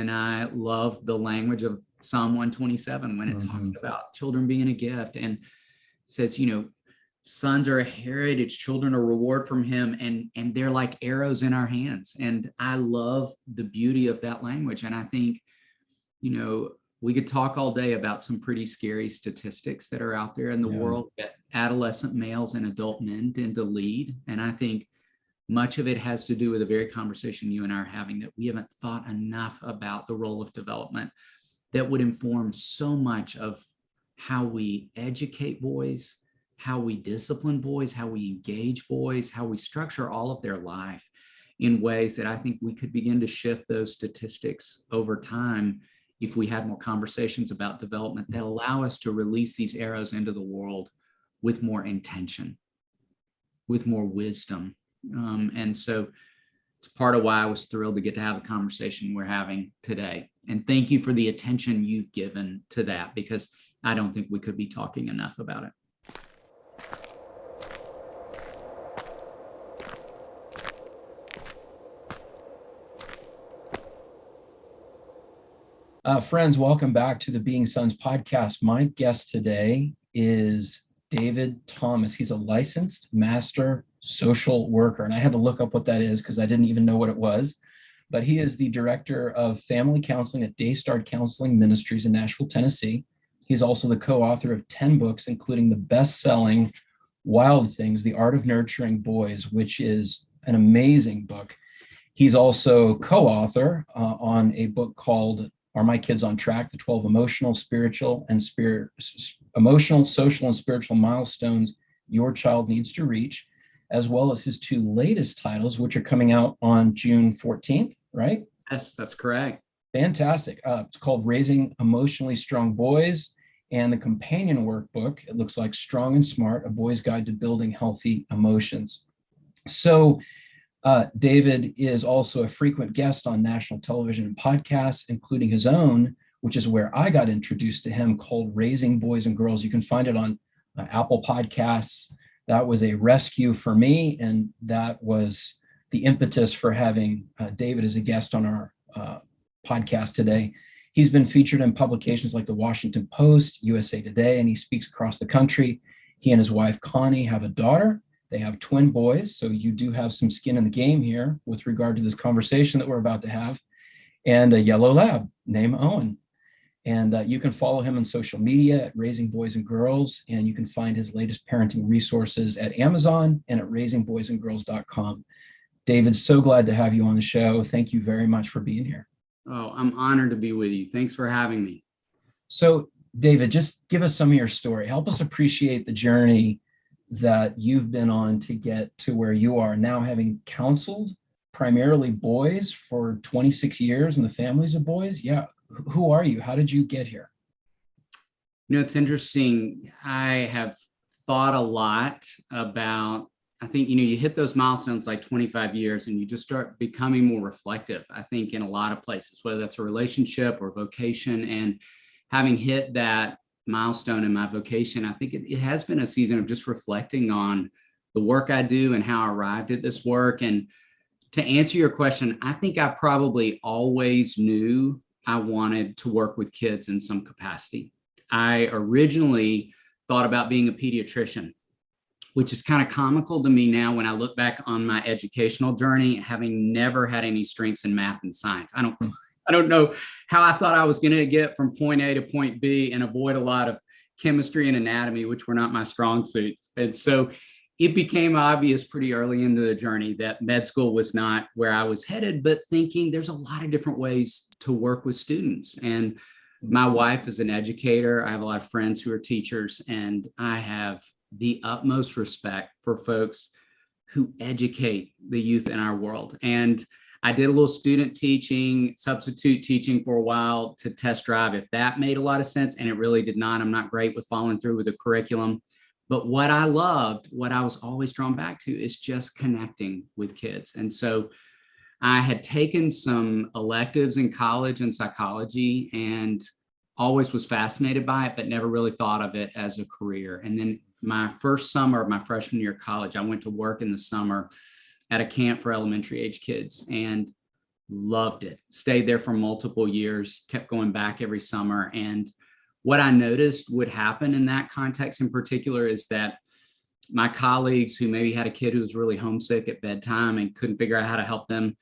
And I love the language of Psalm 127 when it talks about children being a gift and says, sons are a heritage, children are a reward from him, and they're like arrows in our hands. And I love the beauty of that language. And I think, we could talk all day about some pretty scary statistics that are out there in the world that adolescent males and adult men tend to lead. And I think much of it has to do with the very conversation you and I are having, that we haven't thought enough about the role of development that would inform so much of how we educate boys, how we discipline boys, how we engage boys, how we structure all of their life in ways that I think we could begin to shift those statistics over time if we had more conversations about development that allow us to release these arrows into the world with more intention, with more wisdom. And so it's part of why I was thrilled to get to have the conversation we're having today. And thank you for the attention you've given to that, because I don't think we could be talking enough about it. Friends, welcome back to the Being Sons podcast. My guest today is David Thomas. He's a licensed master social worker. And I had to look up what that is because I didn't even know what it was. But he is the director of family counseling at Daystar Counseling Ministries in Nashville, Tennessee. He's also the co-author of 10 books, including the best-selling Wild Things, The Art of Nurturing Boys, which is an amazing book. He's also co-author on a book called Are My Kids on Track? The 12 Emotional, Social, and Spiritual Milestones Your Child Needs to Reach, as well as his two latest titles, which are coming out on June 14th, right? Yes, that's correct. Fantastic. It's called Raising Emotionally Strong Boys, and the companion workbook, it looks like Strong and Smart, A Boy's Guide to Building Healthy Emotions. So David is also a frequent guest on national television and podcasts, including his own, which is where I got introduced to him, called Raising Boys and Girls. You can find it on Apple Podcasts. That was a rescue for me, and that was the impetus for having David as a guest on our podcast today. He's been featured in publications like the Washington Post, USA Today, and he speaks across the country. He and his wife, Connie, have a daughter. They have twin boys, so you do have some skin in the game here with regard to this conversation that we're about to have, and a yellow lab named Owen. And you can follow him on social media at Raising Boys and Girls, and you can find his latest parenting resources at Amazon and at raisingboysandgirls.com. David, so glad to have you on the show. Thank you very much for being here. Oh, I'm honored to be with you. Thanks for having me. So, David, just give us some of your story. Help us appreciate the journey that you've been on to get to where you are now, having counseled primarily boys for 26 years and the families of boys. Yeah. Who are you? How did you get here? It's interesting. I have thought a lot about, I think, you hit those milestones like 25 years and you just start becoming more reflective, I think, in a lot of places, whether that's a relationship or vocation. And having hit that milestone in my vocation, I think it has been a season of just reflecting on the work I do and how I arrived at this work. And to answer your question, I think I probably always knew I wanted to work with kids in some capacity. I originally thought about being a pediatrician, which is kind of comical to me now when I look back on my educational journey, having never had any strengths in math and science. I don't know how I thought I was going to get from point A to point B and avoid a lot of chemistry and anatomy, which were not my strong suits. And so it became obvious pretty early into the journey that med school was not where I was headed, but thinking there's a lot of different ways to work with students. And my wife is an educator. I have a lot of friends who are teachers, and I have the utmost respect for folks who educate the youth in our world. And I did a little student teaching, substitute teaching for a while to test drive if that made a lot of sense, and it really did not. I'm not great with following through with the curriculum. But what I loved, what I was always drawn back to, is just connecting with kids. And so I had taken some electives in college in psychology and always was fascinated by it, but never really thought of it as a career. And then my first summer of my freshman year of college, I went to work in the summer at a camp for elementary age kids and loved it, stayed there for multiple years, kept going back every summer. And what I noticed would happen in that context in particular is that my colleagues who maybe had a kid who was really homesick at bedtime and couldn't figure out how to help them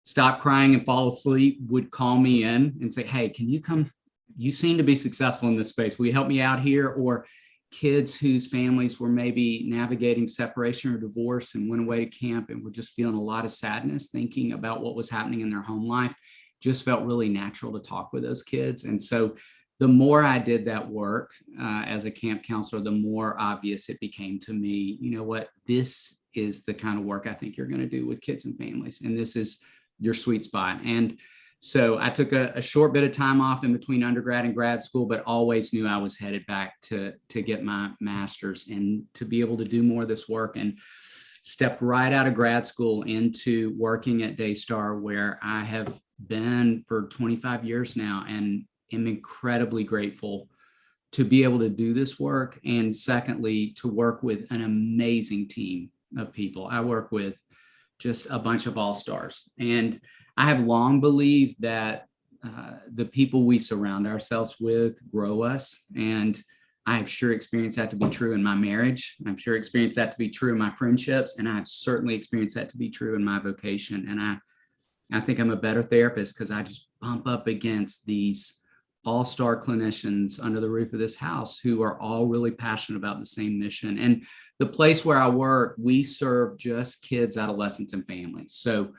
stop crying and fall asleep would call me in and say, hey, can you come? You seem to be successful in this space. Will you help me out here? Or kids whose families were maybe navigating separation or divorce and went away to camp and were just feeling a lot of sadness, thinking about what was happening in their home life, just felt really natural to talk with those kids. And so the more I did that work as a camp counselor, the more obvious it became to me, you know what, this is the kind of work I think you're going to do with kids and families. And this is your sweet spot. And so I took a short bit of time off in between undergrad and grad school, but always knew I was headed back to get my master's and to be able to do more of this work, and stepped right out of grad school into working at Daystar, where I have been for 25 years now, and am incredibly grateful to be able to do this work. And secondly, to work with an amazing team of people. I work with just a bunch of all-stars. And I have long believed that the people we surround ourselves with grow us. And I have sure experienced that to be true in my marriage. I'm sure experienced that to be true in my friendships. And I've certainly experienced that to be true in my vocation. And I think I'm a better therapist because I just bump up against these all-star clinicians under the roof of this house who are all really passionate about the same mission. And the place where I work, we serve just kids, adolescents, and families. So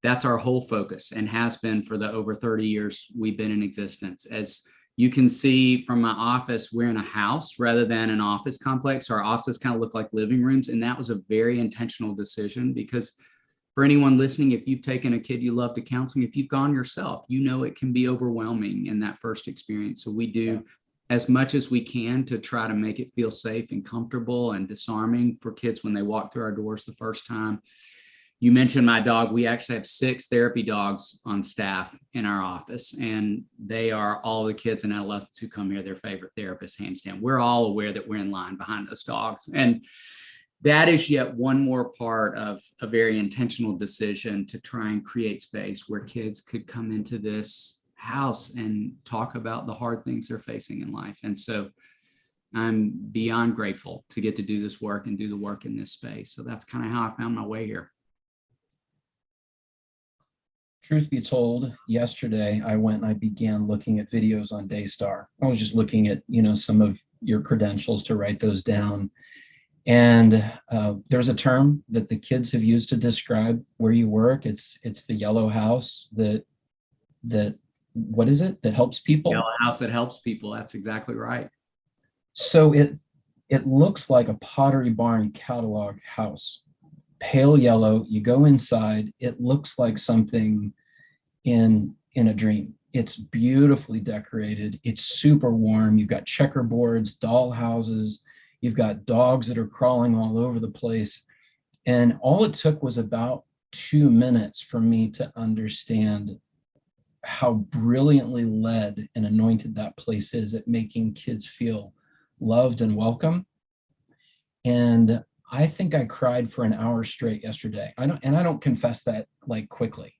that's our whole focus, and has been for the over 30 years we've been in existence. As you can see from my office, we're in a house rather than an office complex. Our offices kind of look like living rooms. And that was a very intentional decision, because for anyone listening, if you've taken a kid you love to counseling, if you've gone yourself, you know it can be overwhelming in that first experience. So we do as much as we can to try to make it feel safe and comfortable and disarming for kids when they walk through our doors the first time. You mentioned my dog. We actually have 6 therapy dogs on staff in our office, and they are all the kids and adolescents who come here, their favorite therapist, hands down. We're all aware that we're in line behind those dogs. And that is yet one more part of a very intentional decision to try and create space where kids could come into this house and talk about the hard things they're facing in life. And so I'm beyond grateful to get to do this work and do the work in this space. So that's kind of how I found my way here. Truth be told, yesterday I went and I began looking at videos on Daystar. I was just looking at, some of your credentials to write those down. And there's a term that the kids have used to describe where you work. It's the yellow house that what is it that helps people? Yellow house that helps people. That's exactly right. So it looks like a Pottery Barn catalog house, pale yellow. You go inside, it looks like something in a dream. It's beautifully decorated. It's super warm. You've got checkerboards, doll houses. You've got dogs that are crawling all over the place. And all it took was about 2 minutes for me to understand how brilliantly led and anointed that place is at making kids feel loved and welcome. And I think I cried for an hour straight yesterday. I don't confess that like quickly.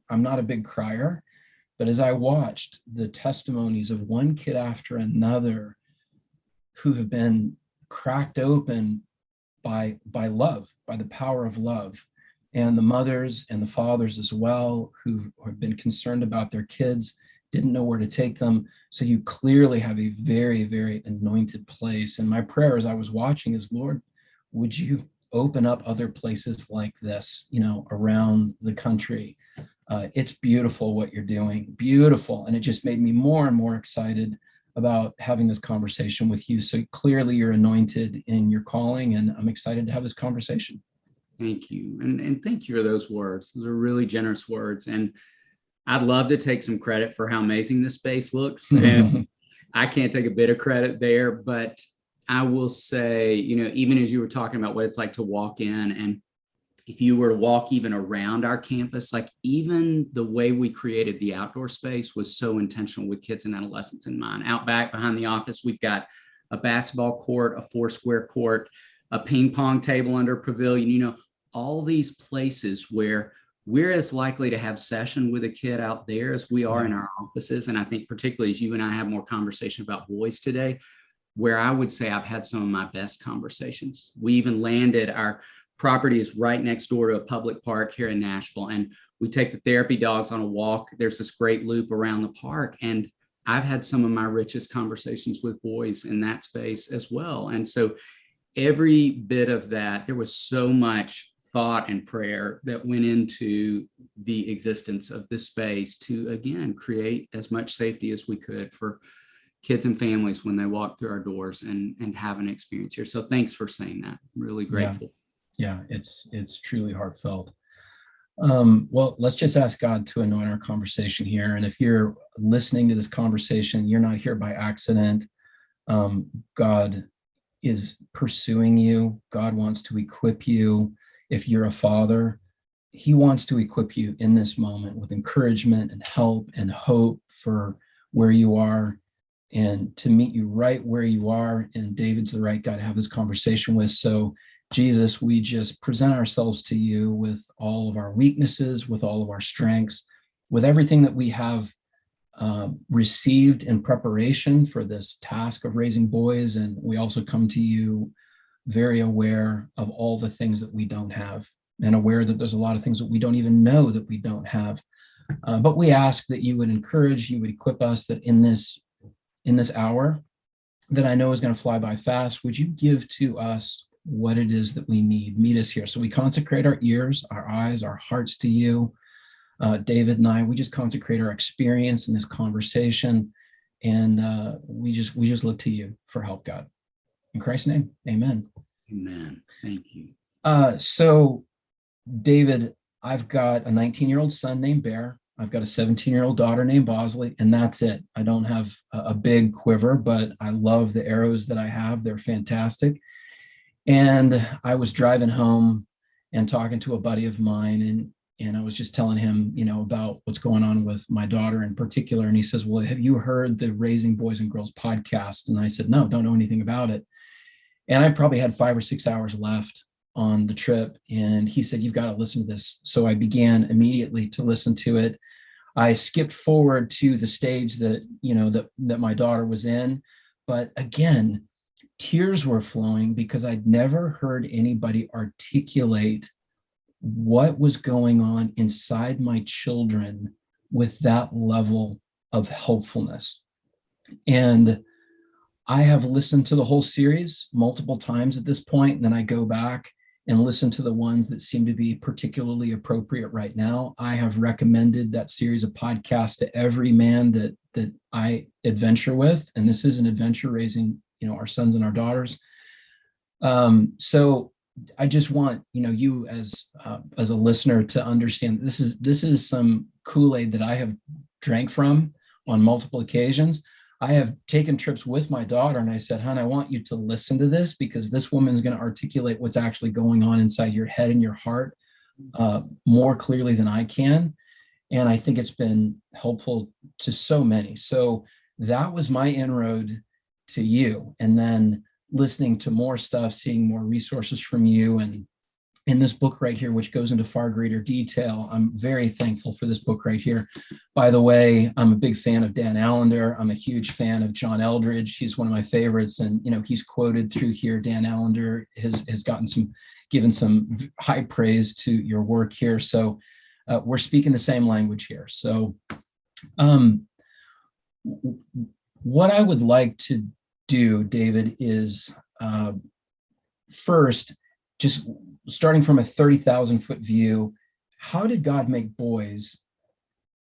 I'm not a big crier, but as I watched the testimonies of one kid after another who have been cracked open by love, by the power of love, and the mothers and the fathers as well, who have been concerned about their kids, didn't know where to take them. So you clearly have a very, very anointed place. And my prayer as I was watching is, Lord, would you open up other places like this, around the country? It's beautiful what you're doing, beautiful. And it just made me more and more excited about having this conversation with you. So clearly you're anointed in your calling, and I'm excited to have this conversation. Thank you. And thank you for those words. Those are really generous words. And I'd love to take some credit for how amazing this space looks. And I can't take a bit of credit there, but I will say, even as you were talking about what it's like to walk in, and if you were to walk even around our campus, like even the way we created the outdoor space was so intentional with kids and adolescents in mind. Out back behind the office, we've got a basketball court, a 4-square court, a ping pong table under a pavilion, all these places where we're as likely to have session with a kid out there as we are in our offices. And I think particularly as you and I have more conversation about boys today, where I would say I've had some of my best conversations. We even landed, our property is right next door to a public park here in Nashville. And we take the therapy dogs on a walk. There's this great loop around the park. And I've had some of my richest conversations with boys in that space as well. And so every bit of that, there was so much thought and prayer that went into the existence of this space to, again, create as much safety as we could for kids and families when they walk through our doors and have an experience here. So thanks for saying that. Really grateful. Yeah, it's truly heartfelt. Well, let's just ask God to anoint our conversation here. And if you're listening to this conversation, you're not here by accident. God is pursuing you. God wants to equip you. If you're a father, he wants to equip you in this moment with encouragement and help and hope for where you are, and to meet you right where you are. And David's the right guy to have this conversation with. So Jesus, we just present ourselves to you with all of our weaknesses, with all of our strengths, with everything that we have received in preparation for this task of raising boys. And we also come to you very aware of all the things that we don't have, and aware that there's a lot of things that we don't even know that we don't have. But we ask that you would encourage, you would equip us, that in this hour that I know is going to fly by fast, would you give to us what it is that we need? Meet us here. So we consecrate our ears, our eyes, our hearts to you. David and I, we just consecrate our experience in this conversation, and we just look to you for help, God. In Christ's name, amen. Amen. Thank you. So, David, I've got a 19-year-old son named Bear. I've got a 17-year-old daughter named Bosley, and that's it. I don't have a big quiver, but I love the arrows that I have. They're fantastic. And I was driving home and talking to a buddy of mine, and I was just telling him, about what's going on with my daughter in particular. And he says, well, have you heard the Raising Boys and Girls podcast? And I said, no, don't know anything about it. And I probably had 5 or 6 hours left on the trip. And he said, you've got to listen to this. So I began immediately to listen to it. I skipped forward to the stage that my daughter was in. But again, tears were flowing because I'd never heard anybody articulate what was going on inside my children with that level of helpfulness. And I have listened to the whole series multiple times at this point, and then I go back and listen to the ones that seem to be particularly appropriate right now. I have recommended that series of podcasts to every man that I adventure with, and this is an adventure raising, our sons and our daughters. So I just want, you as a listener to understand this is some Kool-Aid that I have drank from on multiple occasions. I have taken trips with my daughter, and I said, hon, I want you to listen to this, because this woman's going to articulate what's actually going on inside your head and your heart more clearly than I can. And I think it's been helpful to so many. So that was my inroad to you. And then listening to more stuff, seeing more resources from you, and in this book right here, which goes into far greater detail. I'm very thankful for this book right here. By the way, I'm a big fan of Dan Allender. I'm a huge fan of John Eldredge. He's one of my favorites. And, he's quoted through here. Dan Allender has given some high praise to your work here. So we're speaking the same language here. So what I would like to do, David, is first, just starting from a 30,000 foot view, how did God make boys,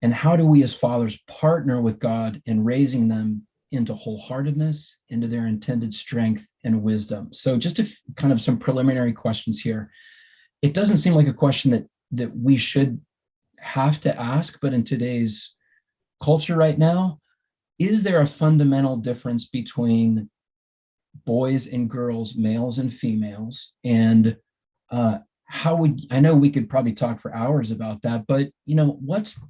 and how do we as fathers partner with God in raising them into wholeheartedness, into their intended strength and wisdom? So just kind of some preliminary questions here. It doesn't seem like a question that we should have to ask, but in today's culture right now, is there a fundamental difference between boys and girls, males and females? And I know we could probably talk for hours about that, but what's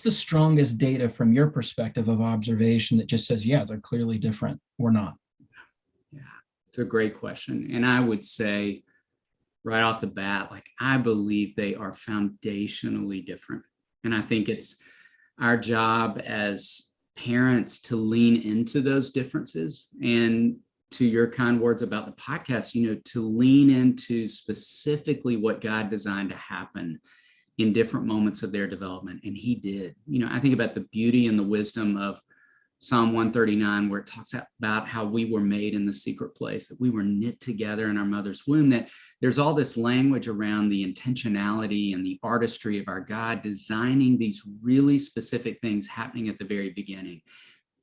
the strongest data from your perspective of observation that just says, yeah, they're clearly different or not? Yeah, it's a great question. And I would say right off the bat, like I believe they are foundationally different. And I think it's our job as parents to lean into those differences, and to your kind words about the podcast, to lean into specifically what God designed to happen in different moments of their development. And he did. I think about the beauty and the wisdom of Psalm 139, where it talks about how we were made in the secret place, that we were knit together in our mother's womb, that there's all this language around the intentionality and the artistry of our God designing these really specific things happening at the very beginning.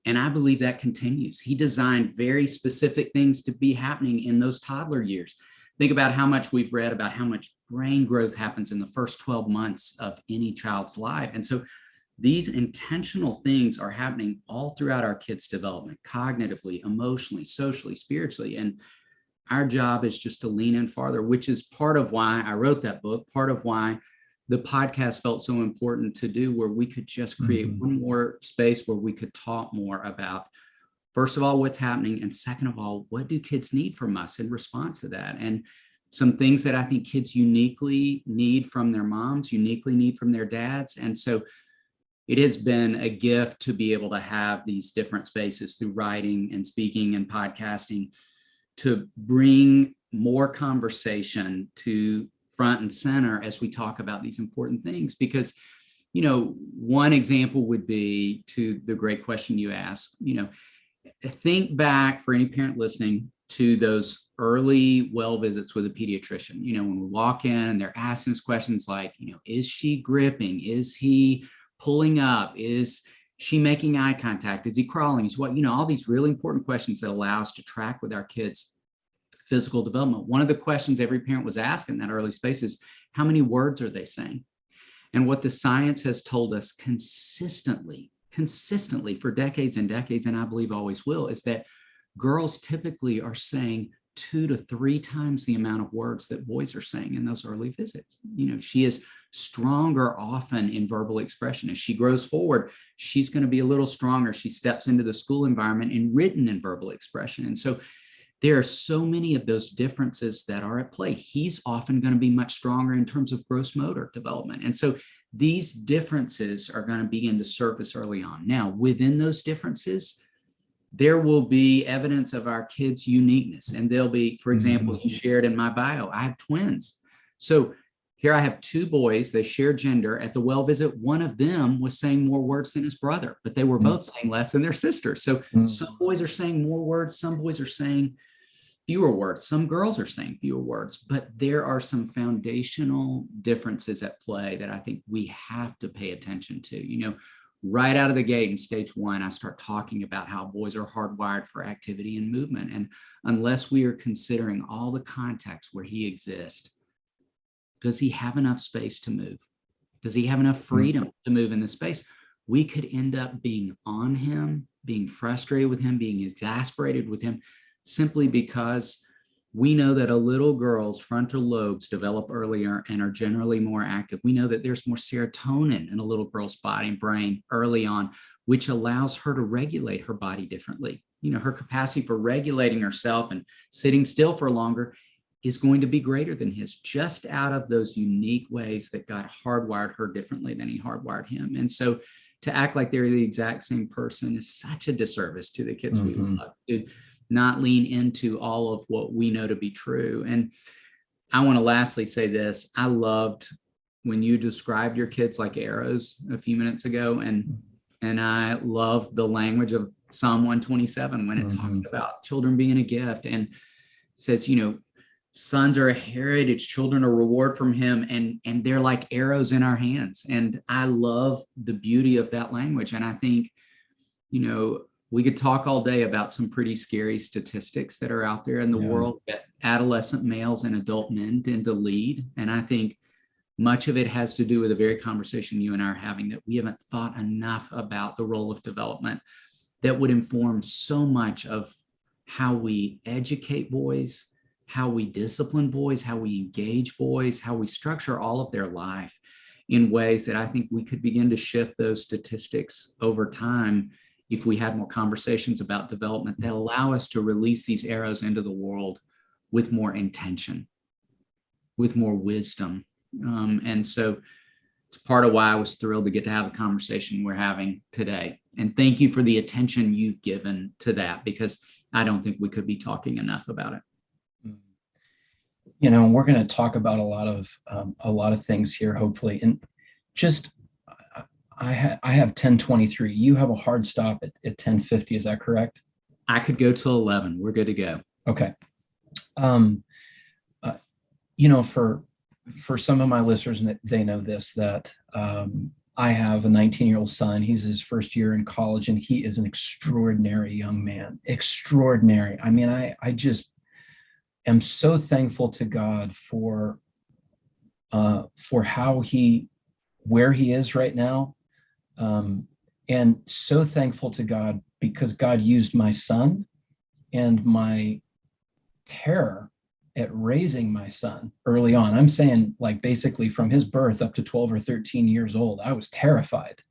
And I believe that continues. He designed very specific things to be happening in those toddler years. Think about how much we've read about how much brain growth happens in the first 12 months of any child's life. And so these intentional things are happening all throughout our kids' development, cognitively, emotionally, socially, spiritually. And our job is just to lean in farther, which is part of why I wrote that book, part of why the podcast felt so important to do, where we could just create one more space where we could talk more about, first of all, what's happening, and second of all, what do kids need from us in response to that? And some things that I think kids uniquely need from their moms, uniquely need from their dads. And so it has been a gift to be able to have these different spaces through writing and speaking and podcasting to bring more conversation to front and center as we talk about these important things. Because, one example would be, to the great question you asked, think back, for any parent listening, to those early well visits with a pediatrician. When we walk in and they're asking us questions like, is she gripping? Is he pulling up? Is she making eye contact? Is he crawling? Is what, all these really important questions that allow us to track with our kids' physical development. One of the questions every parent was asking in that early space is, how many words are they saying? And what the science has told us consistently for decades and decades, and I believe always will, is that girls typically are saying 2 to 3 times the amount of words that boys are saying in those early visits. She is stronger often in verbal expression. As she grows forward, she's going to be a little stronger. She steps into the school environment in written and verbal expression. And so there are so many of those differences that are at play. He's often going to be much stronger in terms of gross motor development. And so these differences are going to begin to surface early on. Now, within those differences, there will be evidence of our kids' uniqueness. And there'll be, for example, you shared in my bio, I have twins. So here I have 2 boys, they share gender. At the well visit, one of them was saying more words than his brother, but they were both saying less than their sister. So some boys are saying more words, some boys are saying fewer words, some girls are saying fewer words, but there are some foundational differences at play that I think we have to pay attention to. Right out of the gate in stage 1, I start talking about how boys are hardwired for activity and movement. And unless we are considering all the contexts where he exists, does he have enough space to move? Does he have enough freedom to move in this space? We could end up being on him, being frustrated with him, being exasperated with him, simply because we know that a little girl's frontal lobes develop earlier and are generally more active. We know that there's more serotonin in a little girl's body and brain early on, which allows her to regulate her body differently. Her capacity for regulating herself and sitting still for longer is going to be greater than his, just out of those unique ways that God hardwired her differently than he hardwired him. And so to act like they're the exact same person is such a disservice to the kids we love, to not lean into all of what we know to be true. And I want to lastly say this. I loved when you described your kids like arrows a few minutes ago. And I love the language of Psalm 127 when it talks about children being a gift, and says, sons are a heritage, children are a reward from him, and they're like arrows in our hands. And I love the beauty of that language. And I think, we could talk all day about some pretty scary statistics that are out there in the world that adolescent males and adult men tend to lead. And I think much of it has to do with the very conversation you and I are having, that we haven't thought enough about the role of development that would inform so much of how we educate boys, how we discipline boys, how we engage boys, how we structure all of their life in ways that I think we could begin to shift those statistics over time if we had more conversations about development that allow us to release these arrows into the world with more intention. with more wisdom. And so it's part of why I was thrilled to get to have the conversation we're having today. And thank you for the attention you've given to that, because I don't think we could be talking enough about it. You know, we're going to talk about a lot of things here, hopefully. And just, I have 10:23. You have a hard stop at 10:50. Is that correct? I could go till 11. We're good to go. Okay. You know, for some of my listeners, they know this, that I have a 19-year-old son. He's his first year in college, and he is an extraordinary young man. Extraordinary. I mean, I just am so thankful to God for where he is right now, and so thankful to God because God used my son and my terror at raising my son early on. I'm saying, like, basically from his birth up to 12 or 13 years old, I was terrified.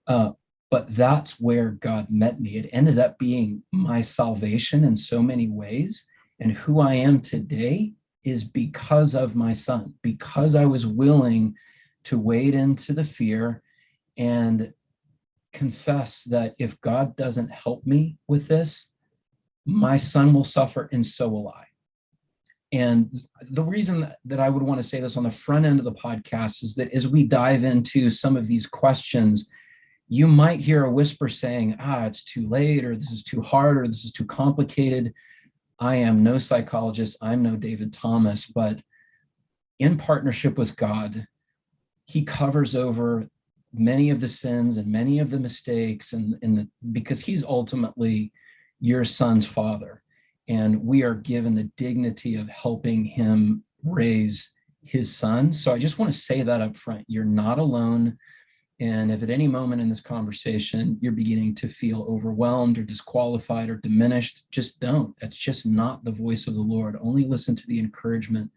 But that's where God met me. It ended up being my salvation in so many ways. And who I am today is because of my son, because I was willing to wade into the fear and confess that if God doesn't help me with this, my son will suffer, and so will I. And the reason that I would want to say this on the front end of the podcast is that as we dive into some of these questions, you might hear a whisper saying, it's too late, or this is too hard, or this is too complicated. I am no psychologist. I'm no David Thomas, but in partnership with God, he covers over many of the sins and many of the mistakes, because he's ultimately your son's father. And we are given the dignity of helping him raise his son. So I just want to say that up front. You're not alone. And if at any moment in this conversation you're beginning to feel overwhelmed or disqualified or diminished, just don't. That's just not the voice of the Lord. Only listen to the encouragement.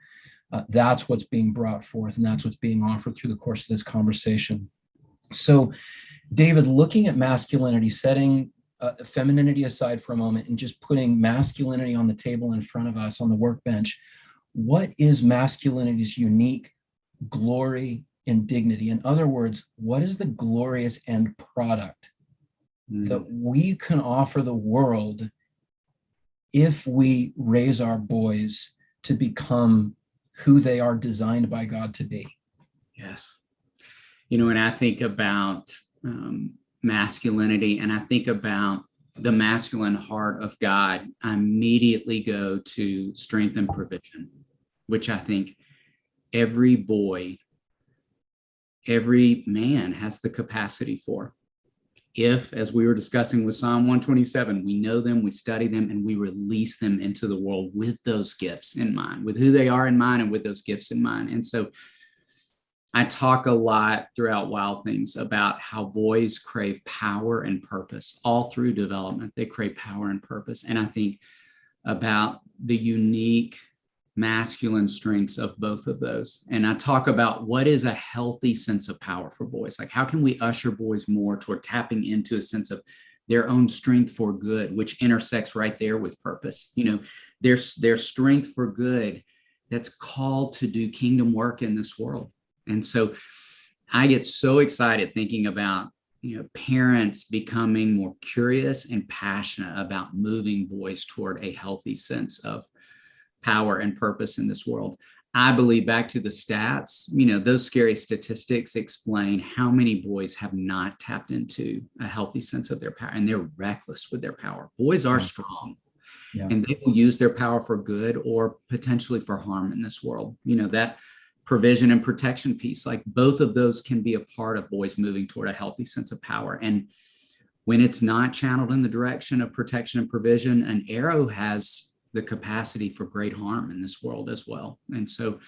That's what's being brought forth, and that's what's being offered through the course of this conversation. So, David, looking at masculinity, setting femininity aside for a moment and just putting masculinity on the table in front of us on the workbench, what is masculinity's unique glory and dignity? In other words, what is the glorious end product that we can offer the world if we raise our boys to become who they are designed by God to be? Yes. You know, and I think about masculinity, and I think about the masculine heart of God, I immediately go to strength and provision, which I think every boy, every man has the capacity for. If, as we were discussing with Psalm 127, we know them, we study them, and we release them into the world with those gifts in mind, with who they are in mind and with those gifts in mind. And so I talk a lot throughout Wild Things about how boys crave power and purpose all through development. They crave power and purpose. And I think about the unique masculine strengths of both of those. And I talk about what is a healthy sense of power for boys. Like, how can we usher boys more toward tapping into a sense of their own strength for good, which intersects right there with purpose. You know, their strength for good that's called to do kingdom work in this world. And so I get so excited thinking about, you know, parents becoming more curious and passionate about moving boys toward a healthy sense of power and purpose in this world. I believe, back to the stats, you know, those scary statistics explain how many boys have not tapped into a healthy sense of their power, and they're reckless with their power. Boys are strong, and they will use their power for good or potentially for harm in this world. You know, that provision and protection piece, like both of those can be a part of boys moving toward a healthy sense of power. And when it's not channeled in the direction of protection and provision, an arrow has the capacity for great harm in this world as well. And so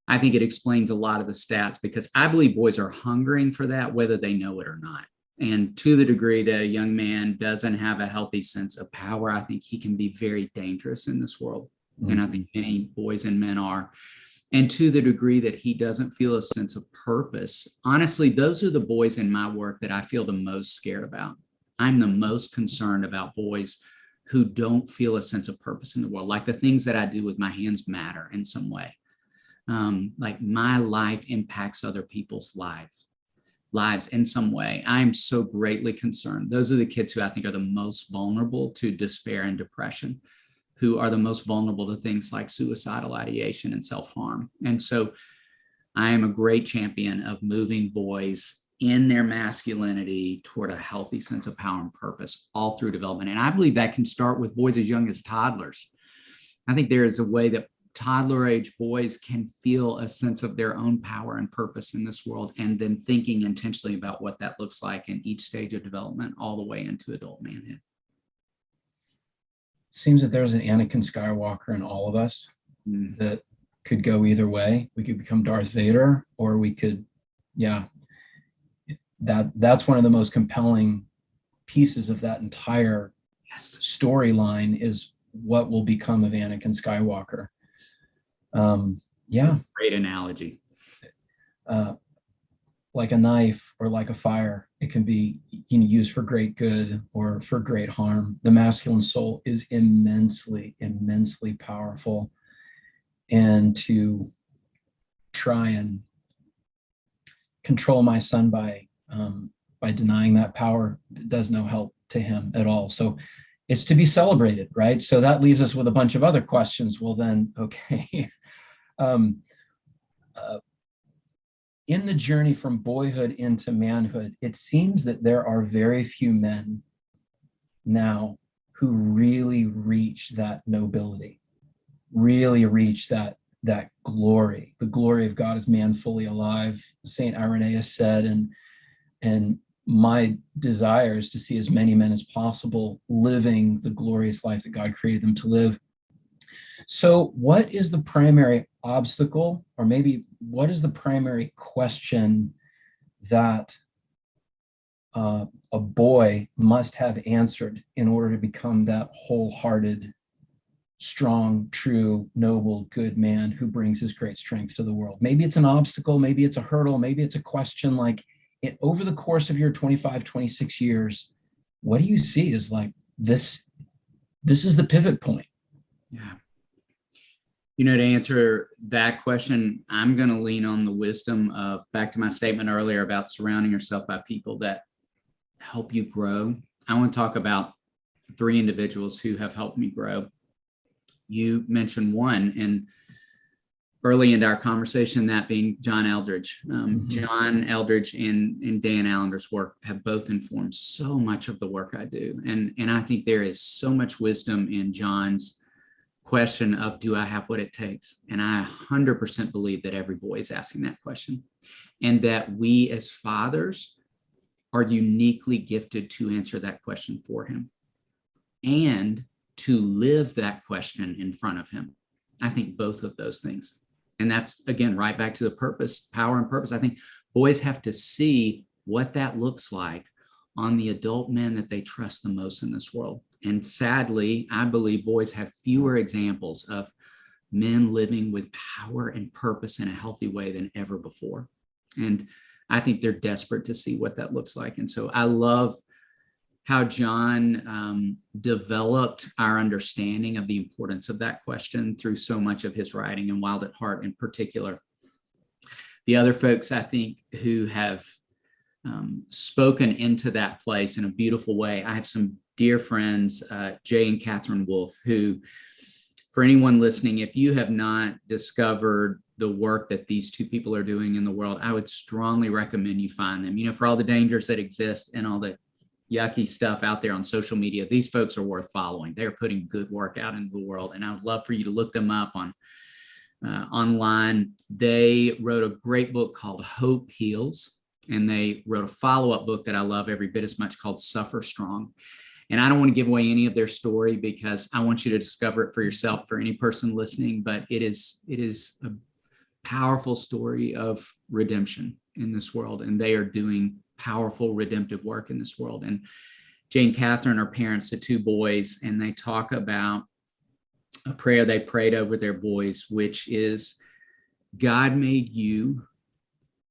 I think it explains a lot of the stats, because I believe boys are hungering for that, whether they know it or not. And to the degree that a young man doesn't have a healthy sense of power, I think he can be very dangerous in this world. Mm-hmm. And I think many boys and men are. And to the degree that he doesn't feel a sense of purpose, honestly, those are the boys in my work that I feel the most scared about. I'm the most concerned about boys who don't feel a sense of purpose in the world, like the things that I do with my hands matter in some way. like my life impacts other people's lives in some way. I'm so greatly concerned. Those are the kids who I think are the most vulnerable to despair and depression, who are the most vulnerable to things like suicidal ideation and self-harm. And so I am a great champion of moving boys in their masculinity toward a healthy sense of power and purpose all through development. And I believe that can start with boys as young as toddlers. I think there is a way that toddler age boys can feel a sense of their own power and purpose in this world, and then thinking intentionally about what that looks like in each stage of development all the way into adult manhood. Seems that there's an Anakin Skywalker in all of us that could go either way. We could become Darth Vader, or we could, that's one of the most compelling pieces of that entire storyline, is what will become of Anakin Skywalker. Great analogy. Like a knife or like a fire, it can be used for great good or for great harm. The masculine soul is immensely, immensely powerful. And to try and control my son by denying that power does no help to him at all. So it's to be celebrated, right? So that leaves us with a bunch of other questions. Well, then, okay. In the journey from boyhood into manhood, it seems that there are very few men now who really reach that nobility, really reach that glory, the glory of God as man fully alive. Saint Irenaeus said, and my desire is to see as many men as possible living the glorious life that God created them to live. So what is the primary obstacle, or maybe what is the primary question that a boy must have answered in order to become that wholehearted, strong, true, noble, good man who brings his great strength to the world? Maybe it's an obstacle, maybe it's a hurdle, maybe it's a question like, over the course of your 25, 26 years, what do you see as like this is the pivot point? Yeah. To answer that question, I'm going to lean on the wisdom of, back to my statement earlier about surrounding yourself by people that help you grow. I want to talk about 3 individuals who have helped me grow. You mentioned one, and early into our conversation, that being John Eldredge. John Eldredge and Dan Allender's work have both informed so much of the work I do. And I think there is so much wisdom in John's question of, do I have what it takes? And I 100% believe that every boy is asking that question, and that we as fathers are uniquely gifted to answer that question for him and to live that question in front of him. I think both of those things. And that's, again, right back to the purpose, power and purpose. I think boys have to see what that looks like on the adult men that they trust the most in this world. And sadly, I believe boys have fewer examples of men living with power and purpose in a healthy way than ever before. And I think they're desperate to see what that looks like. And so I love how John developed our understanding of the importance of that question through so much of his writing, and Wild at Heart in particular. The other folks, I think, who have spoken into that place in a beautiful way, I have some dear friends, Jay and Catherine Wolfe, who, for anyone listening, if you have not discovered the work that these 2 people are doing in the world, I would strongly recommend you find them. For all the dangers that exist and all the yucky stuff out there on social media, these folks are worth following. They're putting good work out into the world, and I would love for you to look them up on online. They wrote a great book called Hope Heals, and they wrote a follow-up book that I love every bit as much called Suffer Strong. And I don't want to give away any of their story because I want you to discover it for yourself, for any person listening, but it is a powerful story of redemption in this world, and they are doing powerful redemptive work in this world. And Jane and Catherine are parents to 2 boys, and they talk about a prayer they prayed over their boys, which is, God made you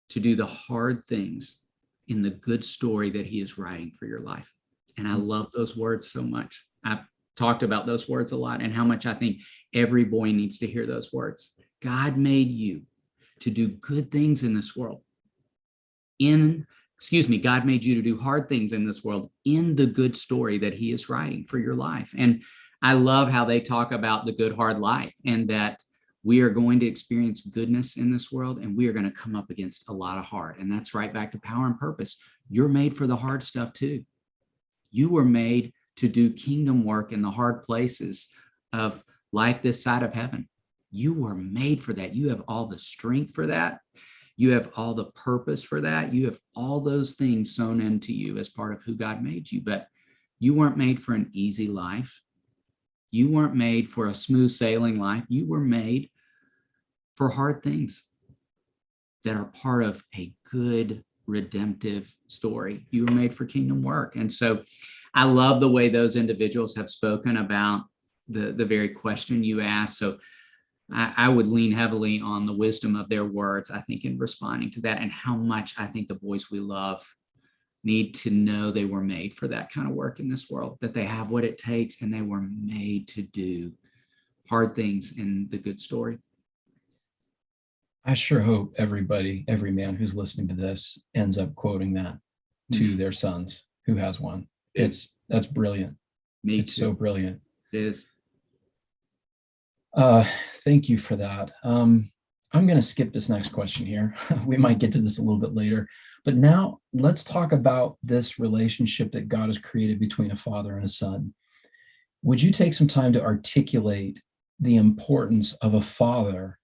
to do the hard things in the good story that he is writing for your life. And I love those words so much. I've talked about those words a lot, and how much I think every boy needs to hear those words. God made you to do good things in this world. God made you to do hard things in this world in the good story that he is writing for your life. And I love how they talk about the good, hard life, and that we are going to experience goodness in this world, and we are going to come up against a lot of hard. And that's right back to power and purpose. You're made for the hard stuff too. You were made to do kingdom work in the hard places of life this side of heaven. You were made for that. You have all the strength for that. You have all the purpose for that. You have all those things sown into you as part of who God made you. But you weren't made for an easy life. You weren't made for a smooth sailing life. You were made for hard things that are part of a good redemptive story. You were made for kingdom work. And so I love the way those individuals have spoken about the very question you asked. So I would lean heavily on the wisdom of their words, I think, in responding to that, and how much I think the boys we love need to know they were made for that kind of work in this world, that they have what it takes, and they were made to do hard things in the good story. I sure hope every man who's listening to this ends up quoting that to their sons who has one. That's brilliant. It's so brilliant. It is. Thank you for that. I'm going to skip this next question here. We might get to this a little bit later, but now let's talk about this relationship that God has created between a father and a son. Would you take some time to articulate the importance of a father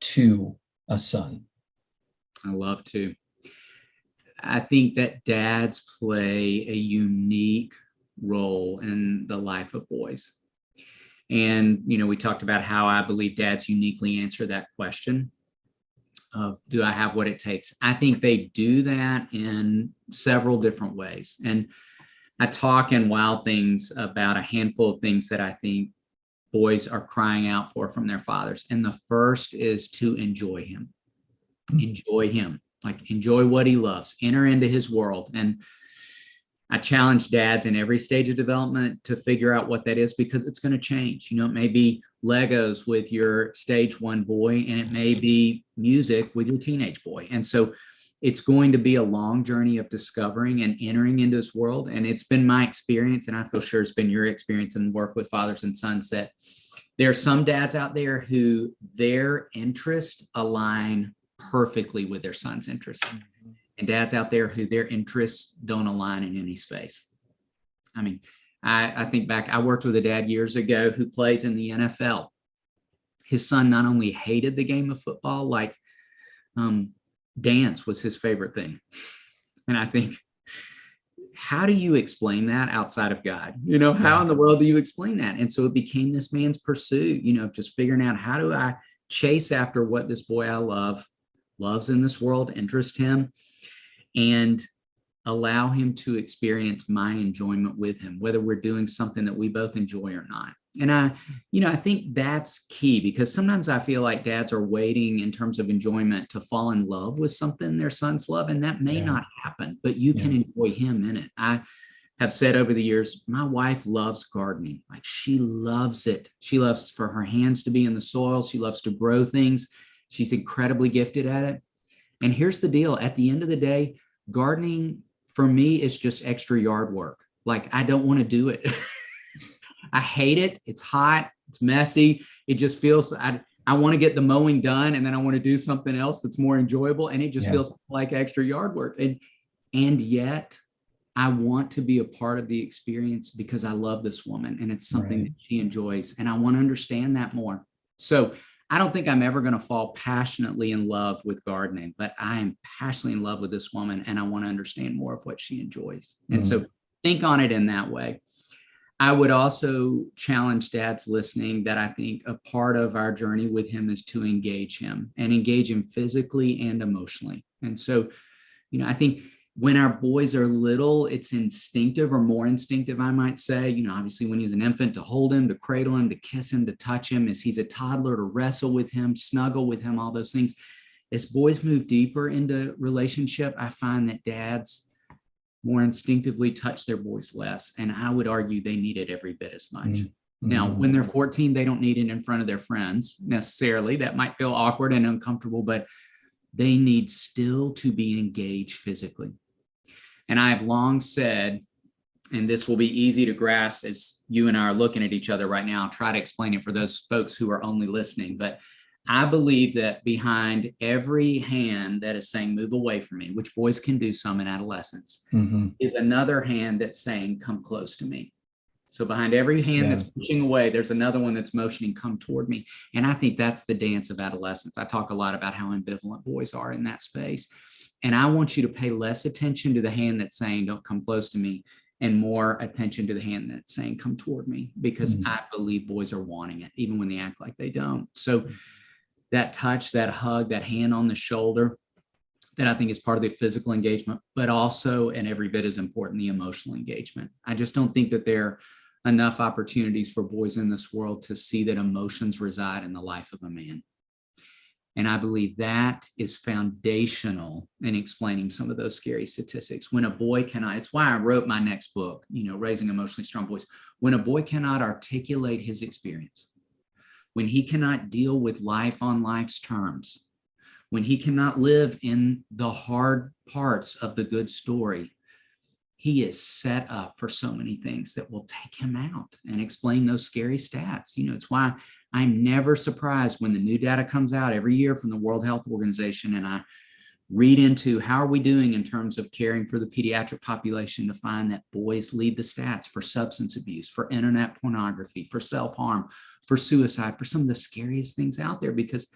to a son? I love to. I think that dads play a unique role in the life of boys. And, we talked about how I believe dads uniquely answer that question of, do I have what it takes? I think they do that in several different ways. And I talk in Wild Things about a handful of things that I think boys are crying out for from their fathers. And the first is to enjoy him. Enjoy him, like enjoy what he loves, enter into his world. And I challenge dads in every stage of development to figure out what that is, because it's going to change. It may be Legos with your stage 1 boy, and it may be music with your teenage boy. And so it's going to be a long journey of discovering and entering into this world. And it's been my experience, and I feel sure it's been your experience in work with fathers and sons, that there are some dads out there who their interests align perfectly with their son's interests. And dads out there who their interests don't align in any space. I mean, I think back, I worked with a dad years ago who plays in the NFL. His son not only hated the game of football, like dance was his favorite thing. And I think, how do you explain that outside of God? How in the world do you explain that? And so it became this man's pursuit, of just figuring out, how do I chase after what this boy I loves in this world, interest him, and allow him to experience my enjoyment with him, whether we're doing something that we both enjoy or not. And I think that's key, because sometimes I feel like dads are waiting in terms of enjoyment to fall in love with something their sons love, and that may not happen, but you can enjoy him in it. I have said over the years, my wife loves gardening. Like, she loves it. She loves for her hands to be in the soil. She loves to grow things. She's incredibly gifted at it. And here's the deal. At the end of the day, gardening for me is just extra yard work. Like, I don't want to do it. I hate it. It's hot. It's messy. It just feels, I want to get the mowing done, and then I want to do something else that's more enjoyable. And it just feels like extra yard work. And yet I want to be a part of the experience because I love this woman, and it's something that she enjoys, and I want to understand that more. So I don't think I'm ever going to fall passionately in love with gardening, but I am passionately in love with this woman, and I want to understand more of what she enjoys. And so think on it in that way. I would also challenge dads listening that I think a part of our journey with him is to engage him, and engage him physically and emotionally. And so, I think when our boys are little, it's instinctive, or more instinctive, I might say, obviously when he's an infant, to hold him, to cradle him, to kiss him, to touch him. As he's a toddler, to wrestle with him, snuggle with him, all those things. As boys move deeper into relationship, I find that dads more instinctively touch their boys less. And I would argue they need it every bit as much. Now, Mhm. when they're 14, they don't need it in front of their friends necessarily. That might feel awkward and uncomfortable, but they need still to be engaged physically. And I've long said, and this will be easy to grasp as you and I are looking at each other right now, I'll try to explain it for those folks who are only listening, but I believe that behind every hand that is saying, move away from me, which boys can do some in adolescence, Mhm. is another hand that's saying, come close to me. So behind every hand Yeah. that's pushing away, there's another one that's motioning, come toward me. And I think that's the dance of adolescence. I talk a lot about how ambivalent boys are in that space. And I want you to pay less attention to the hand that's saying, don't come close to me, and more attention to the hand that's saying, come toward me, because Mhm. I believe boys are wanting it, even when they act like they don't. So that touch, that hug, that hand on the shoulder, that I think is part of the physical engagement, but also, and every bit as important, the emotional engagement. I just don't think that there are enough opportunities for boys in this world to see that emotions reside in the life of a man. And I believe that is foundational in explaining some of those scary statistics. When a boy cannot, it's why I wrote my next book, Raising Emotionally Strong Boys. When a boy cannot articulate his experience, when he cannot deal with life on life's terms, when he cannot live in the hard parts of the good story, he is set up for so many things that will take him out and explain those scary stats. It's why I'm never surprised when the new data comes out every year from the World Health Organization, and I read into how are we doing in terms of caring for the pediatric population, to find that boys lead the stats for substance abuse, for internet pornography, for self-harm, for suicide, for some of the scariest things out there, because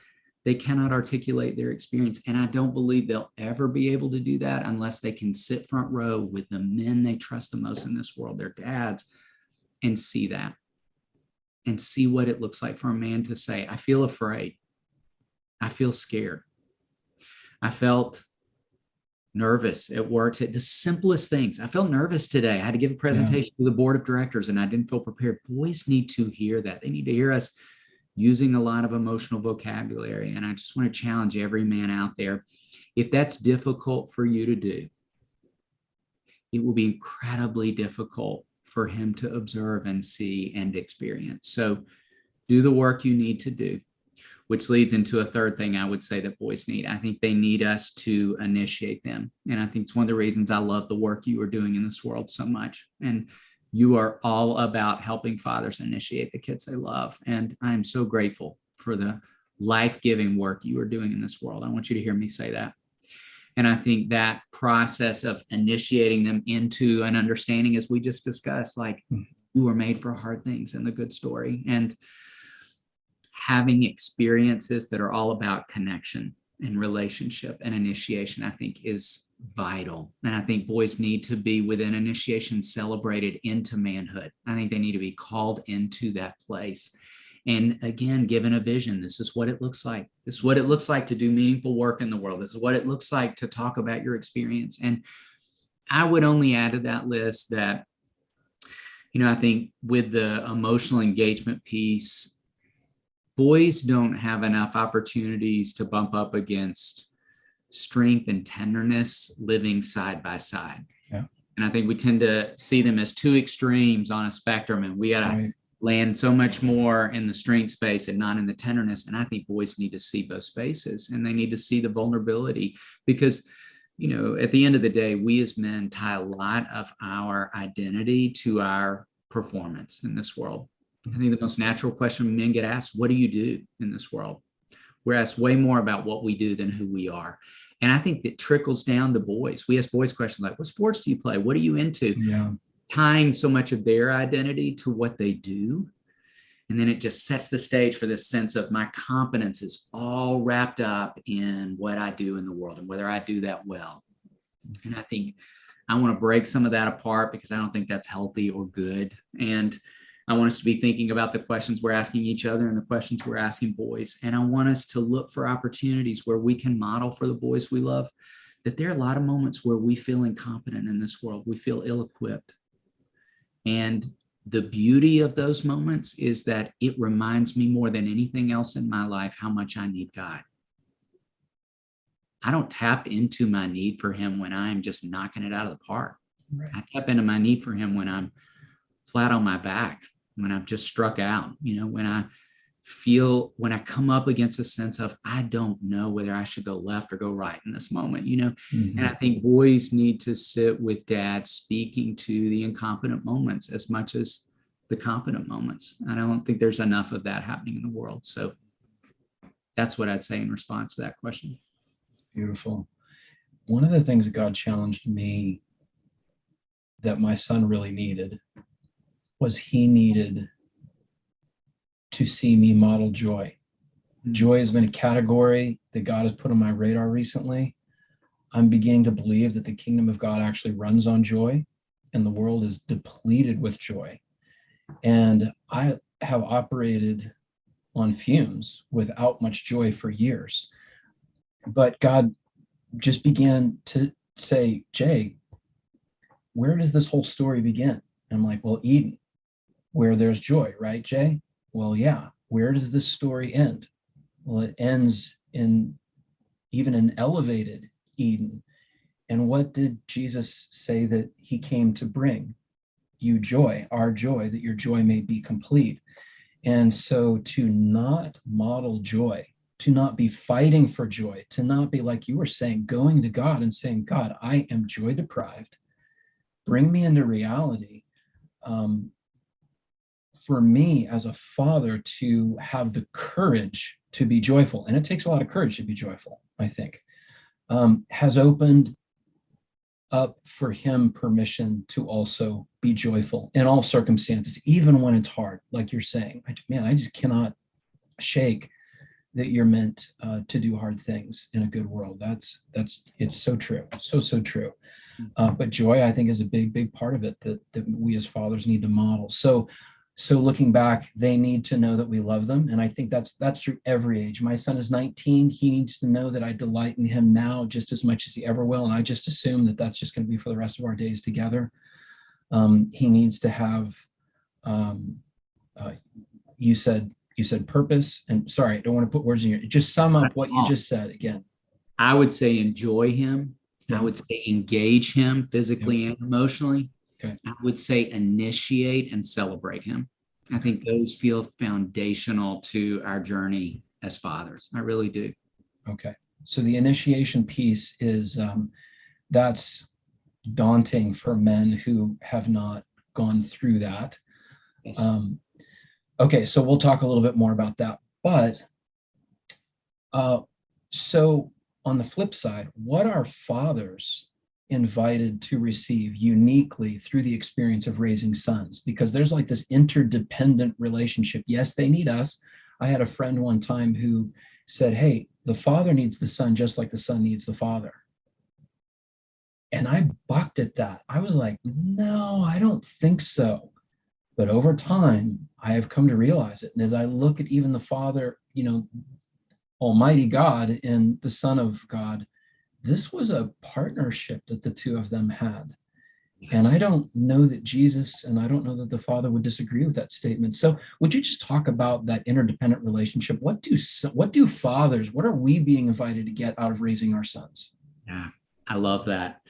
they cannot articulate their experience. And I don't believe they'll ever be able to do that unless they can sit front row with the men they trust the most in this world, their dads, and see that, and see what it looks like for a man to say, I feel afraid. I feel scared. I felt nervous at work. The simplest things. I felt nervous today. I had to give a presentation to the board of directors and I didn't feel prepared. Boys need to hear that. They need to hear us using a lot of emotional vocabulary. And I just want to challenge every man out there. If that's difficult for you to do, it will be incredibly difficult for him to observe and see and experience. So do the work you need to do, which leads into a third thing I would say that boys need. I think they need us to initiate them. And I think it's one of the reasons I love the work you are doing in this world so much. And you are all about helping fathers initiate the kids they love. And I'm so grateful for the life-giving work you are doing in this world. I want you to hear me say that. And I think that process of initiating them into an understanding, as we just discussed, like you were made for hard things in the good story, and having experiences that are all about connection and relationship and initiation, I think is vital. And I think boys need to be within initiation celebrated into manhood. I think they need to be called into that place. And again, given a vision, this is what it looks like. This is what it looks like to do meaningful work in the world. This is what it looks like to talk about your experience. And I would only add to that list that, I think with the emotional engagement piece, boys don't have enough opportunities to bump up against strength and tenderness living side by side. Yeah. And I think we tend to see them as two extremes on a spectrum, and we got to land so much more in the strength space and not in the tenderness. And I think boys need to see both spaces, and they need to see the vulnerability, because, at the end of the day, we as men tie a lot of our identity to our performance in this world. I think the most natural question men get asked, what do you do in this world? We're asked way more about what we do than who we are. And I think that trickles down to boys. We ask boys questions like, what sports do you play? What are you into? Yeah. Tying so much of their identity to what they do. And then it just sets the stage for this sense of my competence is all wrapped up in what I do in the world and whether I do that well. And I think I want to break some of that apart, because I don't think that's healthy or good. And I want us to be thinking about the questions we're asking each other and the questions we're asking boys. And I want us to look for opportunities where we can model for the boys we love that there are a lot of moments where we feel incompetent in this world. We feel ill-equipped. And the beauty of those moments is that it reminds me more than anything else in my life how much I need God. I don't tap into my need for him when I'm just knocking it out of the park. Right. I tap into my need for him when I'm flat on my back, when I've just struck out, when I come up against a sense of, I don't know whether I should go left or go right in this moment, Mhm. and I think boys need to sit with dad speaking to the incompetent moments as much as the competent moments. And I don't think there's enough of that happening in the world. So that's what I'd say in response to that question. Beautiful. One of the things that God challenged me that my son really needed was he needed to see me model joy. Joy has been a category that God has put on my radar recently. I'm beginning to believe that the kingdom of God actually runs on joy, and the world is depleted with joy. And I have operated on fumes without much joy for years. But God just began to say, Jay, where does this whole story begin? And I'm like, well, Eden, where there's joy, right, Jay? Well, yeah. Where does this story end? Well, it ends in even an elevated Eden. And what did Jesus say that he came to bring? You joy, our joy, that your joy may be complete. And so to not model joy, to not be fighting for joy, to not be, like you were saying, going to God and saying, God, I am joy deprived. Bring me into reality. For me as a father to have the courage to be joyful, and it takes a lot of courage to be joyful, I think, has opened up for him permission to also be joyful in all circumstances, even when it's hard. Like you're saying, I just cannot shake that you're meant to do hard things in a good world. It's so true. So true. But joy, I think, is a big part of it that we as fathers need to model. So looking back, they need to know that we love them. And I think that's through every age. My son is 19. He needs to know that I delight in him now just as much as he ever will. And I just assume that that's just going to be for the rest of our days together. He needs to have, you said purpose. And sorry, I don't want to put words in your, just sum up what you just said again. I would say enjoy him. Yeah. I would say engage him physically and emotionally. Okay. I would say initiate and celebrate him. I think those feel foundational to our journey as fathers. I really do. Okay. So the initiation piece is, that's daunting for men who have not gone through that. Yes. Okay. So we'll talk a little bit more about that. But so on the flip side, what are fathers invited to receive uniquely through the experience of raising sons? Because there's like this interdependent relationship. Yes, they need us. I had a friend one time who said, hey, the father needs the son just like the son needs the father. And I balked at that. I was like, no, I don't think so. But over time, I have come to realize it. And as I look at even the Father, Almighty God and the Son of God, this was a partnership that the two of them had. Yes. And I don't know that Jesus and I don't know that the Father would disagree with that statement. So would you just talk about that interdependent relationship? What do fathers, what are we being invited to get out of raising our sons? Yeah, I love that.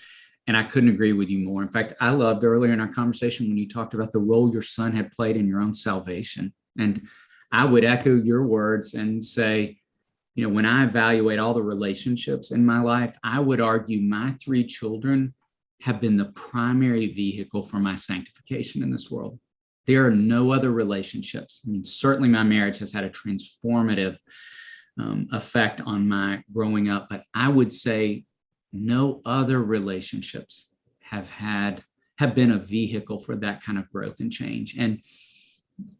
And I couldn't agree with you more. In fact, I loved earlier in our conversation when you talked about the role your son had played in your own salvation. And I would echo your words and say, when I evaluate all the relationships in my life, I would argue my 3 children have been the primary vehicle for my sanctification in this world. There are no other relationships. I mean, certainly my marriage has had a transformative effect on my growing up, but I would say no other relationships have been a vehicle for that kind of growth and change. And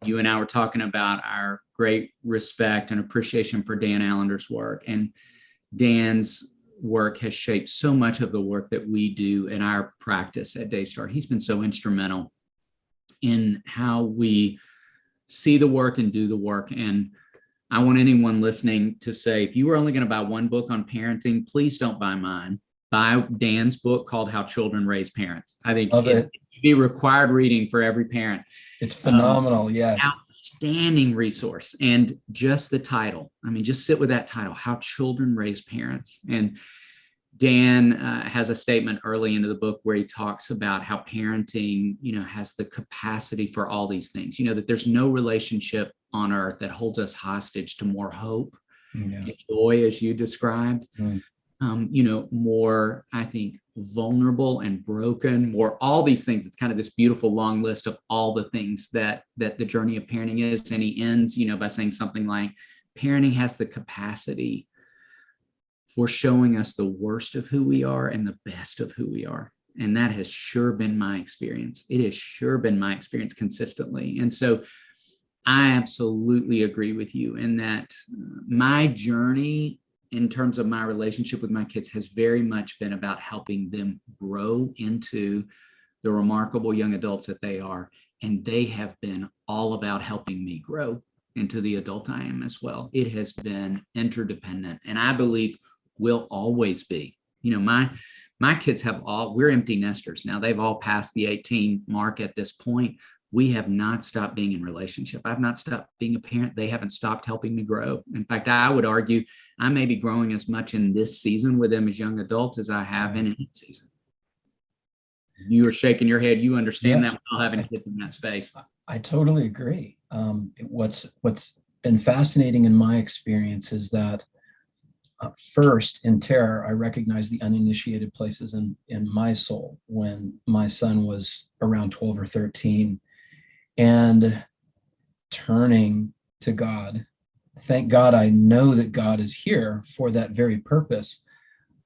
you and I were talking about our great respect and appreciation for Dan Allender's work. And Dan's work has shaped so much of the work that we do in our practice at Daystar. He's been so instrumental in how we see the work and do the work. And I want anyone listening to say, if you were only going to buy one book on parenting, please don't buy mine. Buy Dan's book called How Children Raise Parents. I think it should be required reading for every parent. It's phenomenal. Yes. Outstanding resource. And just the title. I mean, just sit with that title, How Children Raise Parents. And Dan has a statement early into the book where he talks about how parenting, has the capacity for all these things, that there's no relationship on earth that holds us hostage to more hope and joy, as you described, more, I think, vulnerable and broken, more all these things. It's kind of this beautiful long list of all the things that the journey of parenting is. And he ends, by saying something like, parenting has the capacity for showing us the worst of who we are and the best of who we are. And that has sure been my experience. It has sure been my experience consistently. And so I absolutely agree with you in that my journey in terms of my relationship with my kids has very much been about helping them grow into the remarkable young adults that they are. And they have been all about helping me grow into the adult I am as well. It has been interdependent. And I believe will always be. My kids we're empty nesters now. They've all passed the 18 mark at this point. We have not stopped being in relationship. I've not stopped being a parent. They haven't stopped helping me grow. In fact, I would argue I may be growing as much in this season with them as young adults as I have in any season. You are shaking your head. You understand that while having kids in that space. I totally agree. What's been fascinating in my experience is that first, in terror, I recognized the uninitiated places in my soul when my son was around 12 or 13, and turning to God. Thank God I know that God is here for that very purpose.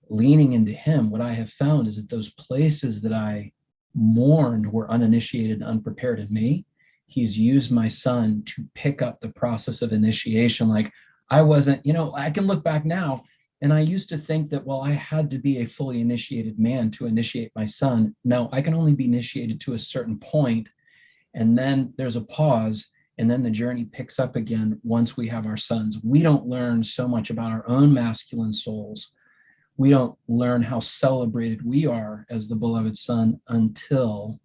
Leaning into him, what I have found is that those places that I mourned were uninitiated and unprepared in me. He's used my son to pick up the process of initiation. Like, I wasn't, I can look back now and I used to think that, well, I had to be a fully initiated man to initiate my son. No, I can only be initiated to a certain point, and then there's a pause, and then the journey picks up again once we have our sons. We don't learn so much about our own masculine souls. We don't learn how celebrated we are as the beloved son until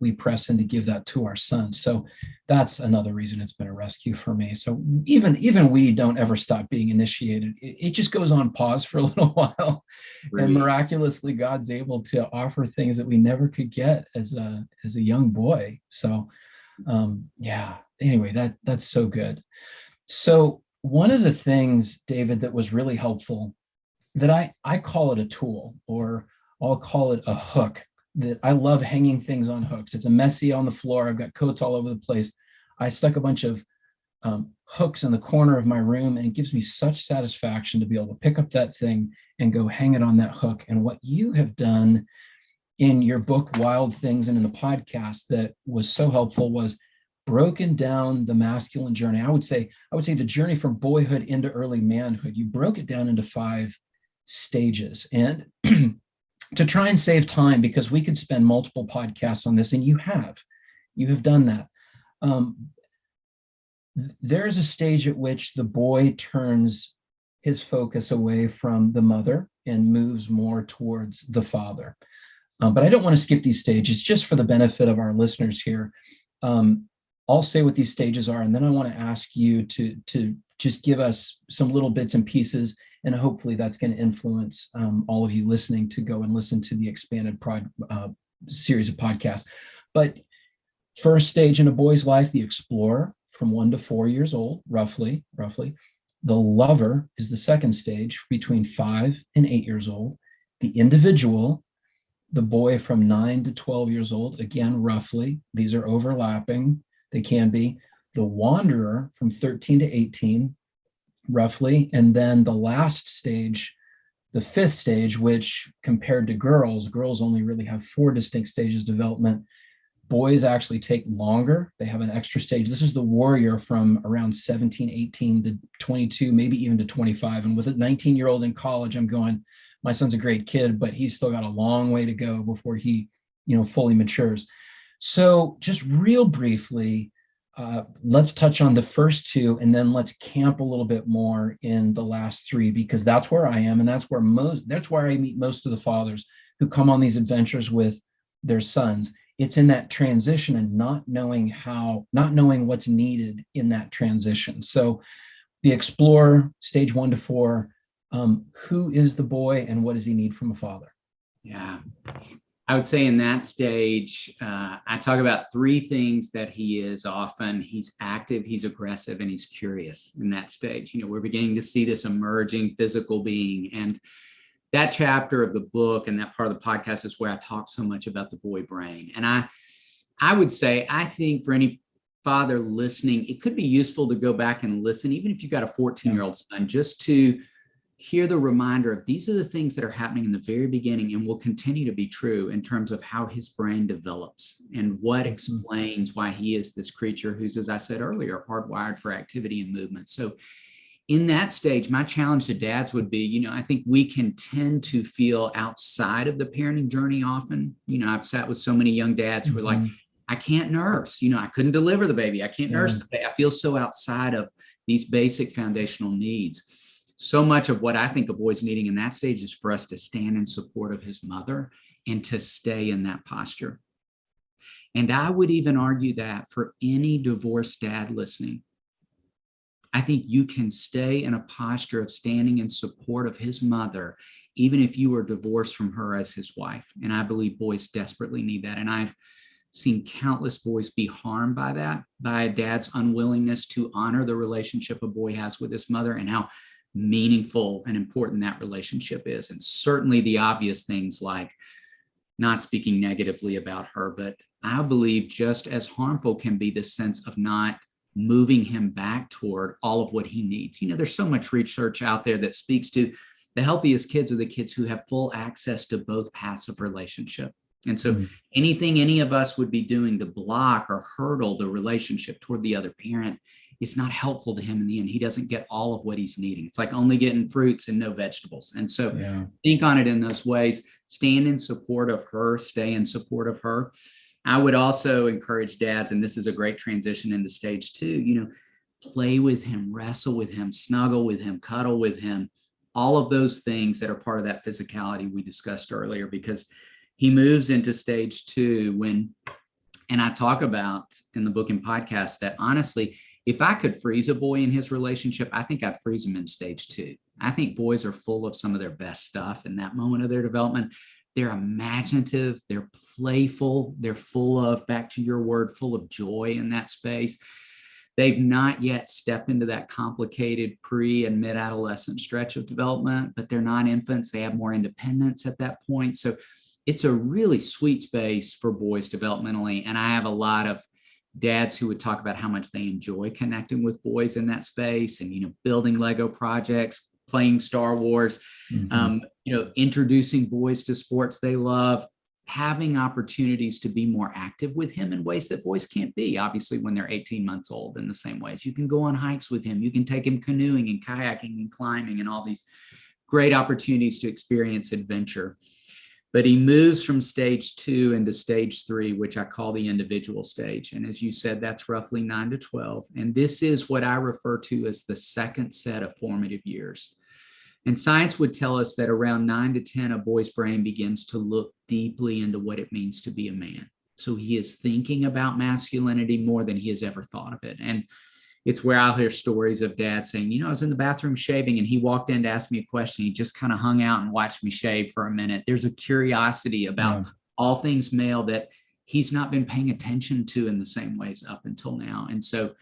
we press in to give that to our sons. So that's another reason it's been a rescue for me. So even we don't ever stop being initiated. It just goes on pause for a little while. Right. And miraculously, God's able to offer things that we never could get as a young boy. So anyway, that's so good. So one of the things, David, that was really helpful, that I call it a tool, or I'll call it a hook, that I love hanging things on hooks. It's a messy on the floor. I've got coats all over the place. I stuck a bunch of hooks in the corner of my room, and it gives me such satisfaction to be able to pick up that thing and go hang it on that hook. And what you have done in your book, Wild Things, and in the podcast that was so helpful was broken down the masculine journey. I would say the journey from boyhood into early manhood. You broke it down into 5 stages. And to try and save time, because we could spend multiple podcasts on this, and you have done that. There's a stage at which the boy turns his focus away from the mother and moves more towards the father. But I don't want to skip these stages just for the benefit of our listeners here. I'll say what these stages are, and then I want to ask you to just give us some little bits and pieces, and hopefully that's going to influence all of you listening to go and listen to the expanded series of podcasts. But first stage in a boy's life, the explorer, from 1 to 4 years old, roughly. The lover is the second stage, between 5 and 8 years old. The individual, the boy from 9 to 12 years old, again, roughly. These are overlapping. They can be. The wanderer from 13 to 18, roughly. And then the last stage, the 5th stage, which compared to girls only really have 4 distinct stages of development. Boys actually take longer. They have an extra stage. This is the warrior from around 17, 18 to 22, maybe even to 25. And with a 19-year-old in college, I'm going, my son's a great kid, but he's still got a long way to go before he, fully matures. So just real briefly, let's touch on the first 2, and then let's camp a little bit more in the last 3, because that's where I am, and that's where I meet most of the fathers who come on these adventures with their sons. It's in that transition and not knowing what's needed in that transition. So the explorer, stage 1 to 4, Who is the boy and what does he need from a father? Yeah. I would say in that stage, I talk about three things that he is often. He's active, he's aggressive, and he's curious in that stage. We're beginning to see this emerging physical being. And that chapter of the book and that part of the podcast is where I talk so much about the boy brain. And I would say, I think for any father listening, it could be useful to go back and listen, even if you've got a 14-year-old son, just to hear the reminder of these are the things that are happening in the very beginning and will continue to be true in terms of how his brain develops and what explains why he is this creature who's, as I said earlier, hardwired for activity and movement. So in that stage, my challenge to dads would be, I think we can tend to feel outside of the parenting journey often. I've sat with so many young dads who are like, I can't nurse, I couldn't deliver the baby. I can't nurse the baby. I feel so outside of these basic foundational needs. So much of what I think a boy's needing in that stage is for us to stand in support of his mother and to stay in that posture. And I would even argue that for any divorced dad listening, I think you can stay in a posture of standing in support of his mother, even if you are divorced from her as his wife. And I believe boys desperately need that. And I've seen countless boys be harmed by that, by a dad's unwillingness to honor the relationship a boy has with his mother and how meaningful and important that relationship is. And certainly the obvious things like not speaking negatively about her, but I believe just as harmful can be this sense of not moving him back toward all of what he needs. There's so much research out there that speaks to the healthiest kids are the kids who have full access to both paths of relationship. And so anything any of us would be doing to block or hurdle the relationship toward the other parent is not helpful to him in the end. He doesn't get all of what he's needing. It's like only getting fruits and no vegetables. And so think on it in those ways, stand in support of her, stay in support of her. I would also encourage dads, and this is a great transition into stage 2, play with him, wrestle with him, snuggle with him, cuddle with him, all of those things that are part of that physicality we discussed earlier, because he moves into stage 2 and I talk about in the book and podcast that honestly, if I could freeze a boy in his relationship, I think I'd freeze him in stage 2. I think boys are full of some of their best stuff in that moment of their development. They're imaginative, they're playful, they're full of, back to your word, full of joy in that space. They've not yet stepped into that complicated pre and mid-adolescent stretch of development, but they're not infants. They have more independence at that point. So it's a really sweet space for boys developmentally. And I have a lot of dads who would talk about how much they enjoy connecting with boys in that space and, building Lego projects, playing Star Wars, introducing boys to sports they love, having opportunities to be more active with him in ways that boys can't be, obviously, when they're 18 months old in the same ways. You can go on hikes with him. You can take him canoeing and kayaking and climbing and all these great opportunities to experience adventure. But he moves from stage 2 into stage 3, which I call the individual stage. And as you said, that's roughly 9 to 12. And this is what I refer to as the second set of formative years. And science would tell us that around 9 to 10, a boy's brain begins to look deeply into what it means to be a man. So he is thinking about masculinity more than he has ever thought of it. And it's where I'll hear stories of dad saying, I was in the bathroom shaving and he walked in to ask me a question. He just kind of hung out and watched me shave for a minute. There's a curiosity about all things male that he's not been paying attention to in the same ways up until now. And so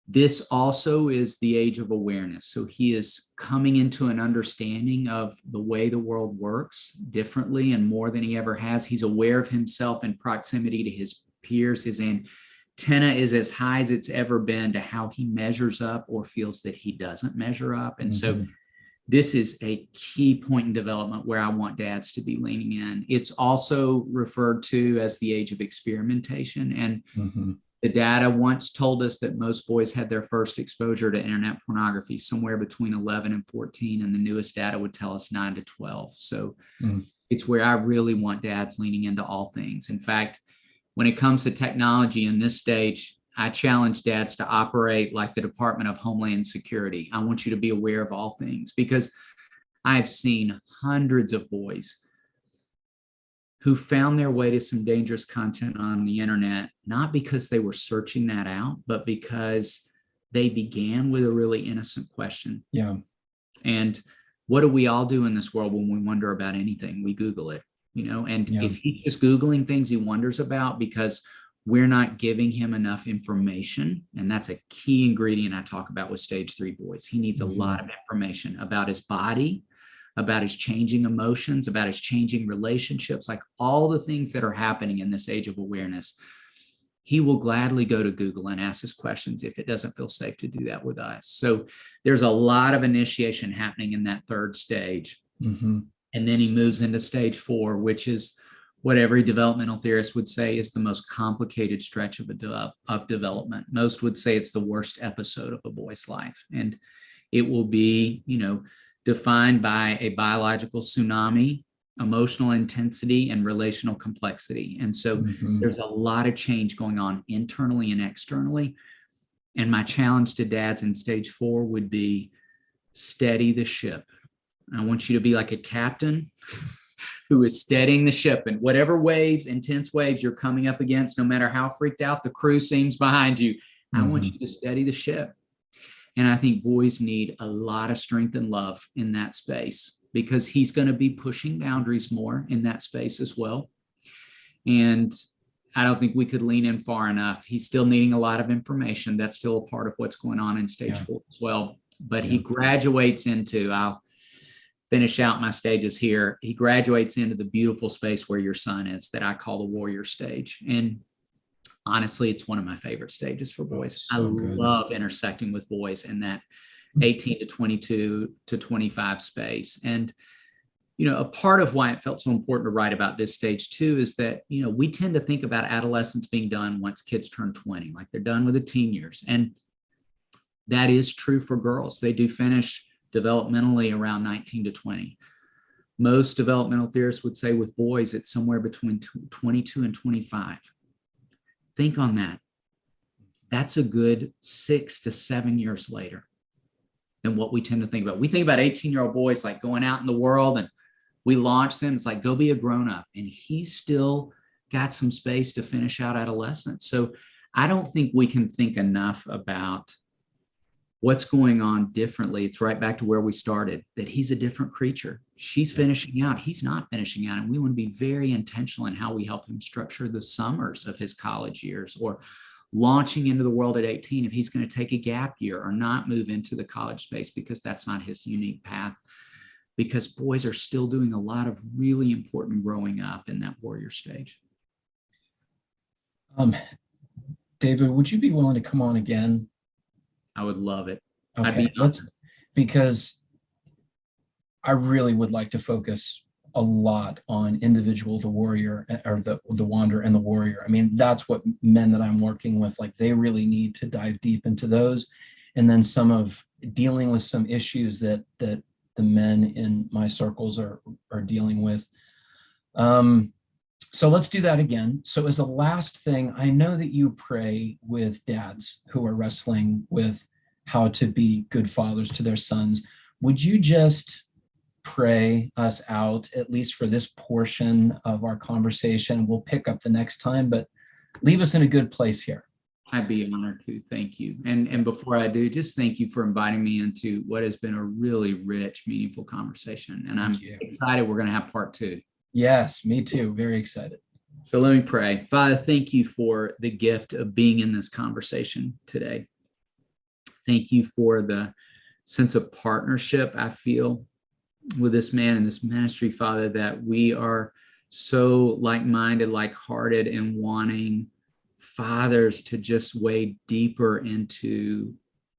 this also is the age of awareness. So he is coming into an understanding of the way the world works differently and more than he ever has. He's aware of himself in proximity to his peers. His antenna is as high as it's ever been to how he measures up or feels that he doesn't measure up. And so this is a key point in development where I want dads to be leaning in. It's also referred to as the age of experimentation. And the data once told us that most boys had their first exposure to internet pornography somewhere between 11 and 14, and the newest data would tell us 9 to 12. So it's where I really want dads leaning into all things. In fact, when it comes to technology in this stage, I challenge dads to operate like the Department of Homeland Security. I want you to be aware of all things, because I've seen hundreds of boys who found their way to some dangerous content on the internet, not because they were searching that out, but because they began with a really innocent question. Yeah. And what do we all do in this world when we wonder about anything? We Google it, and if he's just Googling things he wonders about because we're not giving him enough information, and that's a key ingredient I talk about with stage 3 boys. He needs a lot of information about his body, about his changing emotions, about his changing relationships, like all the things that are happening in this age of awareness. He will gladly go to Google and ask us questions if it doesn't feel safe to do that with us. So there's a lot of initiation happening in that 3rd stage. And then he moves into stage 4, which is what every developmental theorist would say is the most complicated stretch of development. Most would say it's the worst episode of a boy's life. And it will be, defined by a biological tsunami, emotional intensity, and relational complexity. And so there's a lot of change going on internally and externally. And my challenge to dads in stage 4 would be steady the ship. I want you to be like a captain who is steadying the ship, and whatever waves, intense waves you're coming up against, no matter how freaked out the crew seems behind you, I want you to steady the ship. And I think boys need a lot of strength and love in that space, because he's going to be pushing boundaries more in that space as well. And I don't think we could lean in far enough. He's still needing a lot of information. That's still a part of what's going on in stage 4 as well. But he graduates into, I'll finish out my stages here. He graduates into the beautiful space where your son is, that I call the warrior stage. And honestly, it's one of my favorite stages for boys. I love intersecting with boys in that 18 to 22 to 25 space. And, a part of why it felt so important to write about this stage too is that, we tend to think about adolescence being done once kids turn 20, like they're done with the teen years. And that is true for girls. They do finish developmentally around 19 to 20. Most developmental theorists would say with boys, it's somewhere between 22 and 25. Think on that. That's a good 6 to 7 years later than what we tend to think about. We think about 18-year-old boys like going out in the world, and we launch them. It's like, go be a grown-up. And he's still got some space to finish out adolescence. So I don't think we can think enough about what's going on differently. It's right back to where we started, that he's a different creature. She's finishing out. He's not finishing out. And we want to be very intentional in how we help him structure the summers of his college years, or launching into the world at 18 if he's going to take a gap year or not move into the college space because that's not his unique path. Because boys are still doing a lot of really important growing up in that warrior stage. David, would you be willing to come on again? I would love it. Okay, because I really would like to focus a lot on individual, the warrior, or the wanderer and the warrior. I mean, that's what men that I'm working with, like, they really need to dive deep into those. And then some of dealing with some issues that the men in my circles are dealing with. So let's do that again. So as a last thing, I know that you pray with dads who are wrestling with how to be good fathers to their sons. Would you just pray us out, at least for this portion of our conversation? We'll pick up the next time, but leave us in a good place here. I'd be honored to. Thank you. And before I do, just thank you for inviting me into what has been a really rich, meaningful conversation. And I'm excited we're going to have part 2. Yes, me too. Very excited. So let me pray. Father, thank you for the gift of being in this conversation today. Thank you for the sense of partnership I feel with this man and this ministry, Father, that we are so like-minded, like-hearted, and wanting fathers to just wade deeper into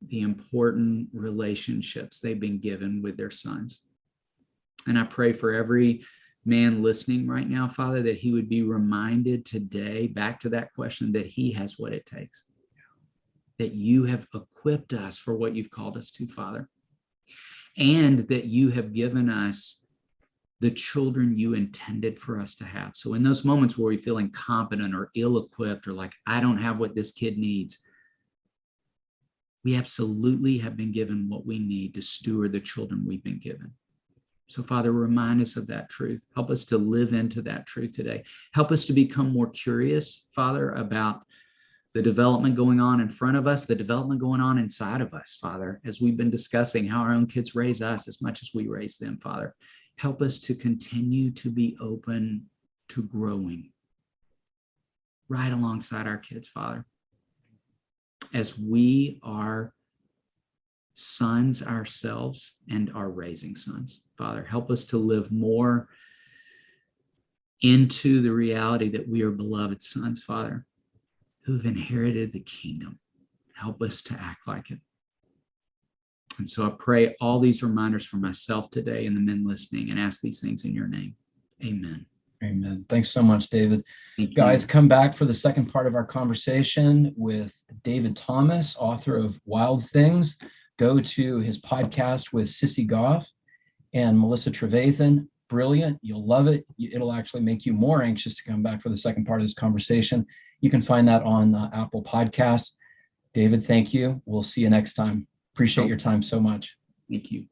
the important relationships they've been given with their sons. And I pray for every man listening right now, Father, that he would be reminded today, back to that question, that he has what it takes, that you have equipped us for what you've called us to, Father, and that you have given us the children you intended for us to have. So in those moments where we feel incompetent or ill-equipped, or like, I don't have what this kid needs, we absolutely have been given what we need to steward the children we've been given. So Father, remind us of that truth. Help us to live into that truth today. Help us to become more curious, Father, about the development going on in front of us, the development going on inside of us, Father, as we've been discussing how our own kids raise us as much as we raise them, Father. Help us to continue to be open to growing right alongside our kids, Father, as we are sons ourselves and are raising sons. Father, help us to live more into the reality that we are beloved sons, Father, who've inherited the kingdom. Help us to act like it. And so I pray all these reminders for myself today and the men listening, and ask these things in your name. Amen. Amen. Thanks so much, David. Thank Guys, you. come back for the second part of our conversation with David Thomas, author of Wild Things. Go to his podcast with Sissy Goff and Melissa Trevathan. Brilliant. You'll love it. It'll actually make you more anxious to come back for the second part of this conversation. You can find that on Apple Podcasts. David, thank you. We'll see you next time. Appreciate your time so much. Thank you.